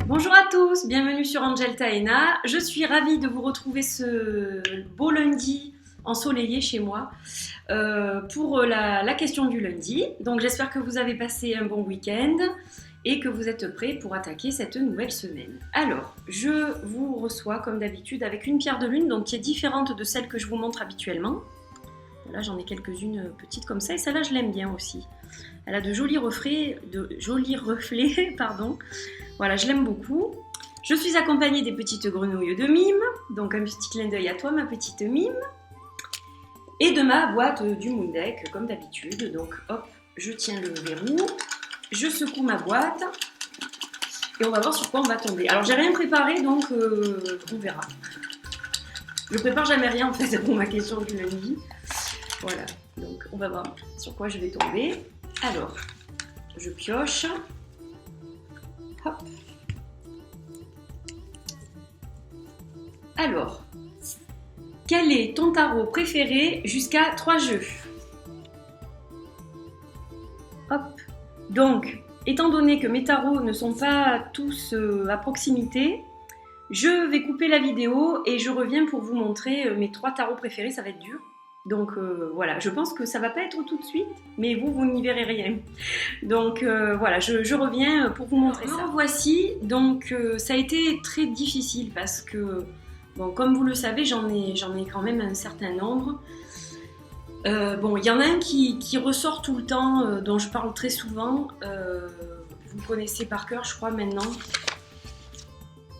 Bonjour à tous, bienvenue sur Angel Taena. Je suis ravie de vous retrouver ce beau lundi ensoleillé chez moi pour la question du lundi. Donc j'espère que vous avez passé un bon week-end et que vous êtes prêts pour attaquer cette nouvelle semaine. Alors, je vous reçois comme d'habitude avec une pierre de lune, donc qui est différente de celle que je vous montre habituellement. Là, j'en ai quelques-unes petites comme ça et celle-là, je l'aime bien aussi. Elle a de jolis reflets, pardon. Voilà, je l'aime beaucoup. Je suis accompagnée des petites grenouilles de mime, donc un petit clin d'œil à toi, ma petite mime. Et de ma boîte du Moon Deck, comme d'habitude. Donc, hop, je tiens le verrou, je secoue ma boîte et on va voir sur quoi on va tomber. Alors, j'ai rien préparé, donc on verra. Je prépare jamais rien en fait pour ma question du lundi. Voilà, donc on va voir sur quoi je vais tomber. Alors, je pioche. Hop. Alors, quel est ton tarot préféré jusqu'à 3 jeux? Hop. Donc, étant donné que mes tarots ne sont pas tous à proximité, je vais couper la vidéo et je reviens pour vous montrer mes 3 tarots préférés. Ça va être dur. Donc voilà, je pense que ça va pas être tout de suite, mais vous n'y verrez rien. Donc voilà, je reviens pour vous montrer ça. Voici, donc ça a été très difficile parce que, bon, comme vous le savez, j'en ai quand même un certain nombre. Bon, il y en a un qui ressort tout le temps, dont je parle très souvent. Vous le connaissez par cœur, je crois, maintenant.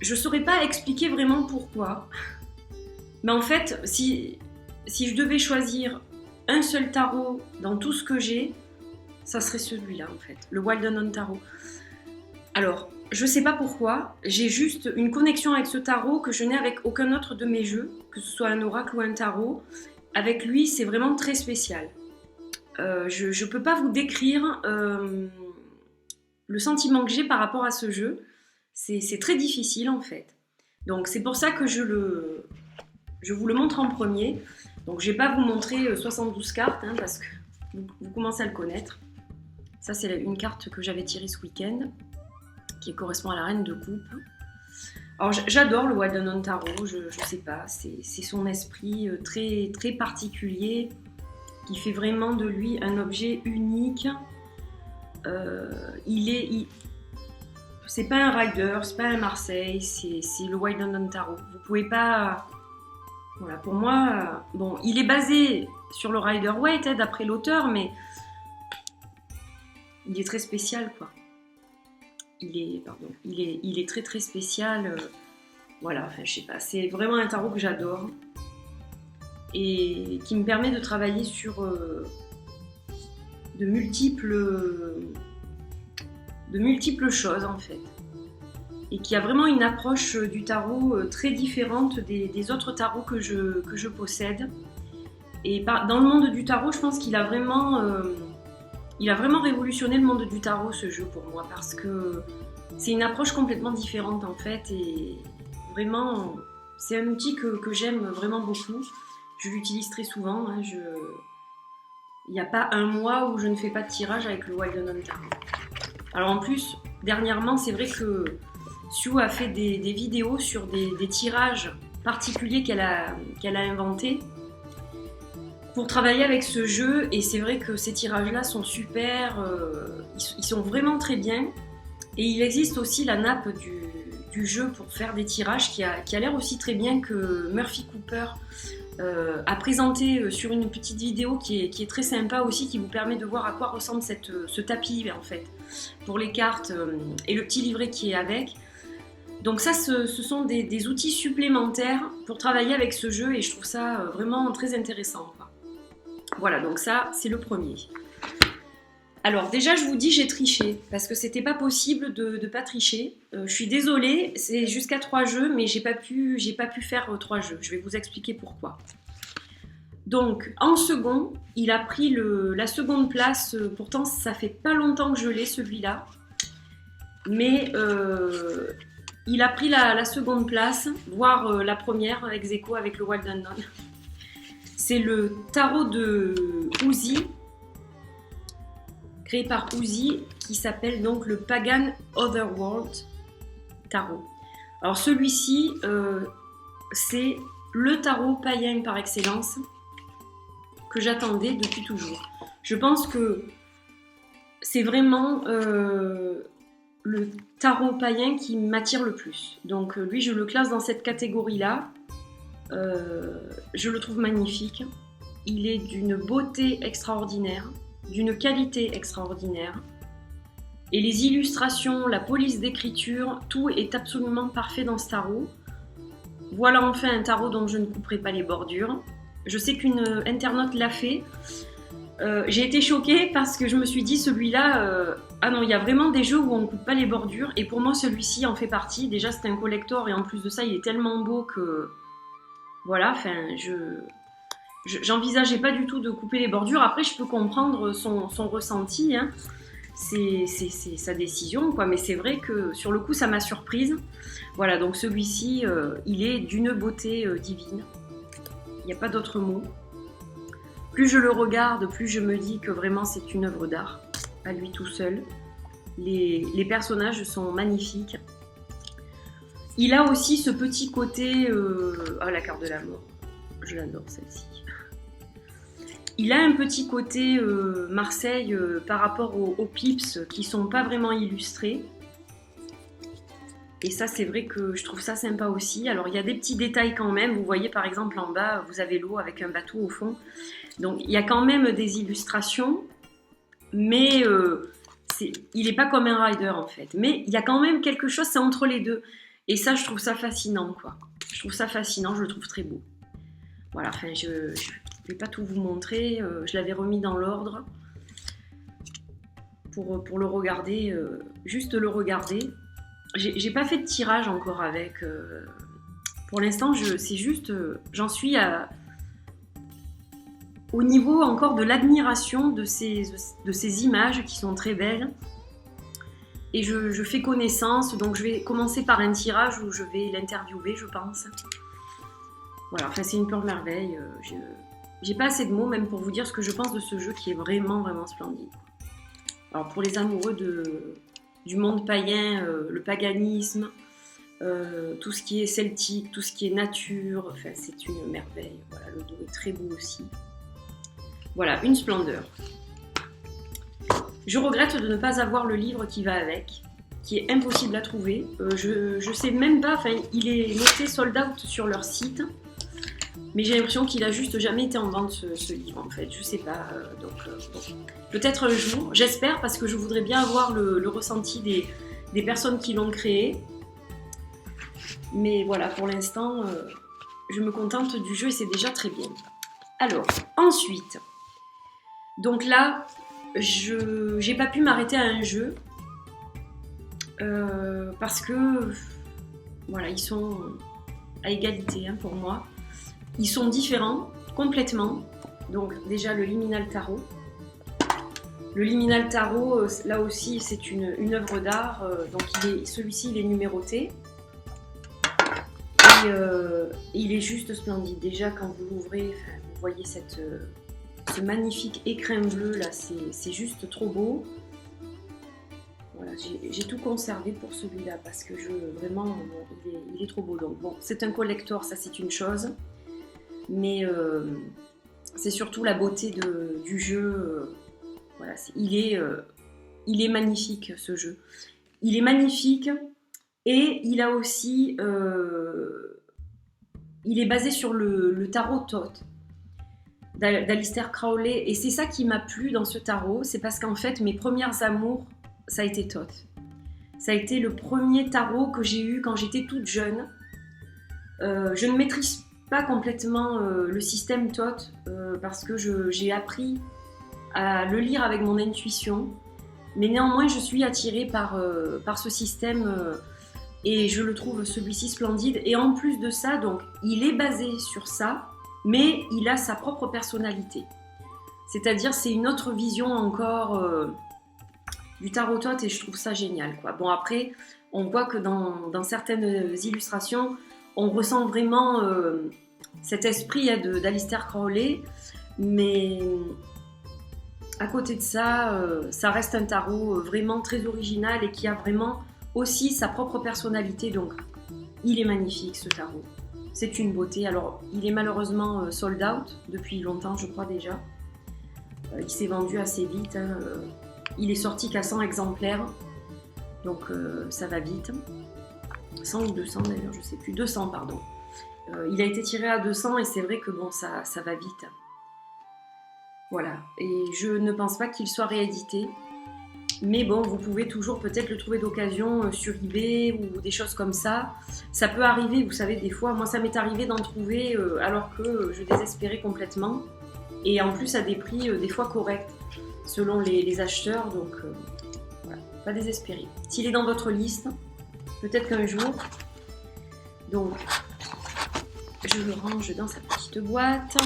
Je saurais pas expliquer vraiment pourquoi. Mais en fait, si je devais choisir un seul tarot dans tout ce que j'ai, ça serait celui-là en fait, le Wild Unknown Tarot. Alors, je sais pas pourquoi, j'ai juste une connexion avec ce tarot que je n'ai avec aucun autre de mes jeux, que ce soit un oracle ou un tarot. Avec lui, c'est vraiment très spécial. Je peux pas vous décrire le sentiment que j'ai par rapport à ce jeu. C'est très difficile en fait. Donc c'est pour ça que je vous le montre en premier. Donc je ne vais pas vous montrer 72 cartes hein, parce que vous commencez à le connaître. Ça c'est une carte que j'avais tirée ce week-end qui correspond à la reine de coupe. Alors j'adore le Wild Unknown Tarot, je sais pas, c'est son esprit très, très particulier qui fait vraiment de lui un objet unique. C'est pas un Rider, c'est pas un Marseille, c'est le Wild Unknown Tarot. Vous pouvez pas... Voilà, pour moi, bon, il est basé sur le Rider-Waite, hein, d'après l'auteur, mais il est très spécial, quoi. Il est très très spécial. Voilà, enfin, je sais pas, c'est vraiment un tarot que j'adore et qui me permet de travailler sur de multiples choses, en fait. Et qui a vraiment une approche du tarot très différente des autres tarots que je possède. Et dans le monde du tarot, je pense qu'il a vraiment révolutionné le monde du tarot, ce jeu, pour moi, parce que c'est une approche complètement différente, en fait, et vraiment, c'est un outil que j'aime vraiment beaucoup. Je l'utilise très souvent, hein, il n'y a pas un mois où je ne fais pas de tirage avec le Wild Unknown Tarot. Alors en plus, dernièrement, c'est vrai que Sue a fait des vidéos sur des tirages particuliers qu'elle a inventés pour travailler avec ce jeu, et c'est vrai que ces tirages-là sont super, ils sont vraiment très bien, et il existe aussi la nappe du jeu pour faire des tirages qui a l'air aussi très bien, que Murphy Cooper a présenté sur une petite vidéo qui est très sympa aussi, qui vous permet de voir à quoi ressemble ce tapis en fait, pour les cartes et le petit livret qui est avec. Donc ça, ce sont des outils supplémentaires pour travailler avec ce jeu, et je trouve ça vraiment très intéressant, quoi. Voilà, donc ça, c'est le premier. Alors déjà, je vous dis, j'ai triché, parce que c'était pas possible de pas tricher. Je suis désolée, c'est jusqu'à 3 jeux, mais j'ai pas pu faire 3 jeux. Je vais vous expliquer pourquoi. Donc, en second, il a pris la seconde place. Pourtant, ça fait pas longtemps que je l'ai, celui-là. Mais il a pris la seconde place, voire la première, ex aequo avec le Wild Unknown. C'est le tarot de Uzi, créé par Uzi, qui s'appelle donc le Pagan Otherworld tarot. Alors celui-ci, c'est le tarot païen par excellence que j'attendais depuis toujours. Je pense que c'est vraiment le tarot païen qui m'attire le plus. Donc lui, je le classe dans cette catégorie-là. Je le trouve magnifique. Il est d'une beauté extraordinaire, d'une qualité extraordinaire. Et les illustrations, la police d'écriture, tout est absolument parfait dans ce tarot. Voilà enfin un tarot dont je ne couperai pas les bordures. Je sais qu'une internaute l'a fait. J'ai été choquée parce que je me suis dit, celui-là, ah non, il y a vraiment des jeux où on ne coupe pas les bordures. Et pour moi, celui-ci en fait partie. Déjà, c'est un collector et en plus de ça, il est tellement beau que... Voilà, enfin, j'envisageais pas du tout de couper les bordures. Après, je peux comprendre son ressenti, hein. C'est sa décision, quoi. Mais c'est vrai que sur le coup, ça m'a surprise. Voilà, donc celui-ci, il est d'une beauté divine. Il n'y a pas d'autre mot. Plus je le regarde, plus je me dis que vraiment c'est une œuvre d'art, à lui tout seul. Les personnages sont magnifiques. Il a aussi ce petit côté... Ah, la carte de la mort. Je l'adore, celle-ci. Il a un petit côté Marseille par rapport aux pips qui sont pas vraiment illustrés. Et ça, c'est vrai que je trouve ça sympa aussi. Alors, il y a des petits détails quand même. Vous voyez, par exemple, en bas, vous avez l'eau avec un bateau au fond. Donc, il y a quand même des illustrations. Mais il n'est pas comme un rider, en fait. Mais il y a quand même quelque chose, c'est entre les deux. Et ça, je trouve ça fascinant, quoi. Je trouve ça fascinant, je le trouve très beau. Voilà, enfin, je ne vais pas tout vous montrer. Je l'avais remis dans l'ordre pour le regarder, juste le regarder. J'ai pas fait de tirage encore avec. Pour l'instant, c'est juste, j'en suis au niveau encore de l'admiration de ces images qui sont très belles. Et je fais connaissance, donc je vais commencer par un tirage où je vais l'interviewer, je pense. Voilà, enfin c'est une pure merveille. J'ai pas assez de mots même pour vous dire ce que je pense de ce jeu qui est vraiment, vraiment splendide. Alors pour les amoureux du monde païen, le paganisme, tout ce qui est celtique, tout ce qui est nature, enfin c'est une merveille. Voilà, le dos est très beau aussi. Voilà, une splendeur. Je regrette de ne pas avoir le livre qui va avec, qui est impossible à trouver. Je sais même pas, enfin il est noté sold out sur leur site, mais j'ai l'impression qu'il a juste jamais été en vente ce livre en fait, je sais pas, donc bon. Peut-être un jour, j'espère, parce que je voudrais bien avoir le ressenti des personnes qui l'ont créé. Mais voilà, pour l'instant, je me contente du jeu et c'est déjà très bien. Alors, ensuite, donc là, j'ai pas pu m'arrêter à un jeu parce que voilà, ils sont à égalité hein, pour moi. Ils sont différents complètement. Donc déjà le Liminal Tarot. Le Liminal Tarot, là aussi, c'est une œuvre d'art. Donc celui-ci, il est numéroté. Et il est juste splendide. Déjà, quand vous l'ouvrez, vous voyez ce magnifique écrin bleu là, c'est juste trop beau. Voilà, j'ai tout conservé pour celui-là parce que vraiment, bon, il est trop beau. Donc bon, c'est un collector, ça c'est une chose, mais c'est surtout la beauté du jeu. Voilà, il est magnifique ce jeu. Il est magnifique et il a aussi, il est basé sur le tarot Thoth d'Aleister Crowley, et c'est ça qui m'a plu dans ce tarot, c'est parce qu'en fait mes premières amours ça a été Thoth. Ça a été le premier tarot que j'ai eu quand j'étais toute jeune. Je ne maîtrise pas complètement le système Thoth parce que j'ai appris à le lire avec mon intuition, mais néanmoins je suis attirée par ce système et je le trouve celui-ci splendide, et en plus de ça, donc il est basé sur ça, mais il a sa propre personnalité. C'est-à-dire, c'est une autre vision encore du tarot Thoth, et je trouve ça génial, quoi. Bon, après, on voit que dans certaines illustrations, on ressent vraiment cet esprit d'Aleister Crowley, mais à côté de ça, ça reste un tarot vraiment très original et qui a vraiment aussi sa propre personnalité. Donc, il est magnifique ce tarot. C'est une beauté. Alors, il est malheureusement sold out depuis longtemps, je crois déjà. Il s'est vendu assez vite. Hein. Il est sorti qu'à 100 exemplaires. Donc, ça va vite. 100 ou 200 d'ailleurs, je ne sais plus. 200, pardon. Il a été tiré à 200 et c'est vrai que bon, ça va vite. Voilà. Et je ne pense pas qu'il soit réédité. Mais bon, vous pouvez toujours peut-être le trouver d'occasion sur eBay ou des choses comme ça. Ça peut arriver, vous savez, des fois. Moi, ça m'est arrivé d'en trouver alors que je désespérais complètement. Et en plus, à des prix des fois corrects, selon les acheteurs. Donc, voilà, pas désespérer. S'il est dans votre liste, peut-être qu'un jour. Donc, je le range dans sa petite boîte.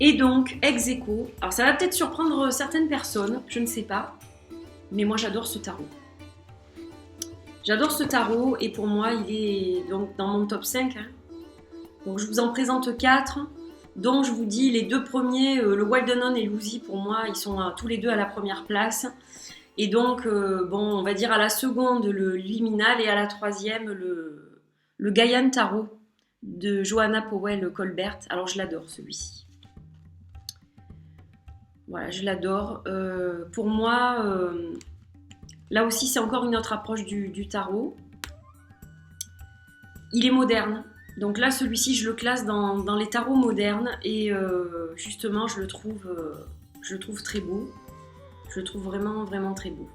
Et donc, ex aequo. Alors, ça va peut-être surprendre certaines personnes, je ne sais pas. Mais moi, j'adore ce tarot. J'adore ce tarot et pour moi, il est donc dans mon top 5. Hein. Donc, je vous en présente 4, dont je vous dis les 2 premiers, le Wild Unknown et Lucy, pour moi, ils sont tous les 2 à la première place. Et donc, bon, on va dire à la seconde, le Liminal et à la troisième, le Gaian Tarot de Johanna Powell Colbert. Alors, je l'adore, celui-ci. Voilà, je l'adore. Pour moi, là aussi, c'est encore une autre approche du tarot. Il est moderne. Donc là, celui-ci, je le classe dans les tarots modernes. Et justement, je le trouve très beau. Je le trouve vraiment, vraiment très beau.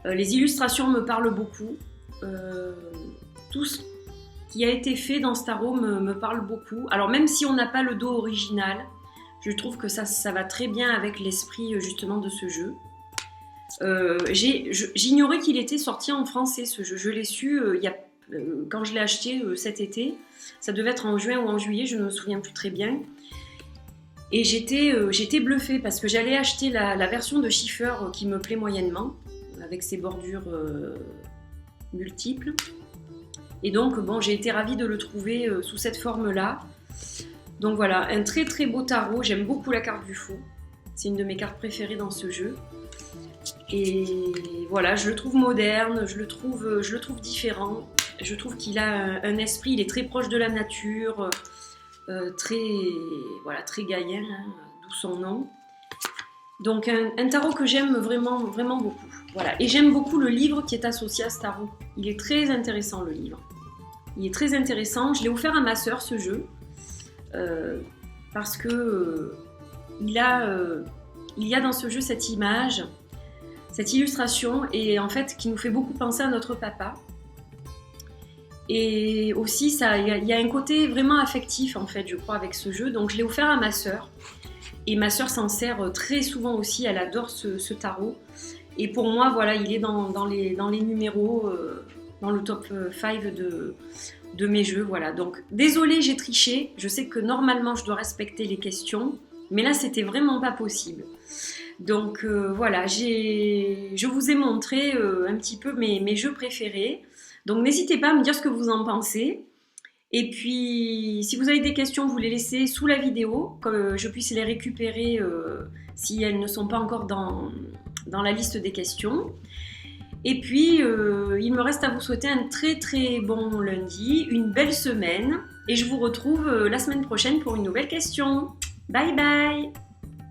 Les illustrations me parlent beaucoup. Tout ce qui a été fait dans ce tarot me parle beaucoup. Alors, même si on n'a pas le dos original, je trouve que ça va très bien avec l'esprit justement de ce jeu. J'ignorais qu'il était sorti en français ce jeu. Je l'ai su quand je l'ai acheté cet été. Ça devait être en juin ou en juillet, je ne me souviens plus très bien. Et j'étais bluffée parce que j'allais acheter la version de Schiffer qui me plaît moyennement, avec ses bordures multiples. Et donc bon, j'ai été ravie de le trouver sous cette forme-là. Donc voilà, un très très beau tarot. J'aime beaucoup la carte du fou. C'est une de mes cartes préférées dans ce jeu. Et voilà, je le trouve moderne, je le trouve différent. Je trouve qu'il a un esprit, il est très proche de la nature, très gaïen, hein, d'où son nom. Donc un tarot que j'aime vraiment, vraiment beaucoup. Voilà. Et j'aime beaucoup le livre qui est associé à ce tarot. Il est très intéressant, le livre. Il est très intéressant. Je l'ai offert à ma sœur, ce jeu. Parce que il y a dans ce jeu cette image, cette illustration, et en fait qui nous fait beaucoup penser à notre papa. Et aussi il y a un côté vraiment affectif en fait, je crois, avec ce jeu. Donc je l'ai offert à ma sœur, et ma sœur s'en sert très souvent aussi. Elle adore ce tarot. Et pour moi, voilà, il est dans les numéros, dans le top 5 de mes jeux, voilà. Donc, désolée, j'ai triché. Je sais que normalement, je dois respecter les questions, mais là, c'était vraiment pas possible. Donc, voilà, je vous ai montré un petit peu mes jeux préférés. Donc, n'hésitez pas à me dire ce que vous en pensez. Et puis, si vous avez des questions, vous les laissez sous la vidéo, que je puisse les récupérer si elles ne sont pas encore dans la liste des questions. Et puis, il me reste à vous souhaiter un très très bon lundi, une belle semaine. Et je vous retrouve la semaine prochaine pour une nouvelle question. Bye bye!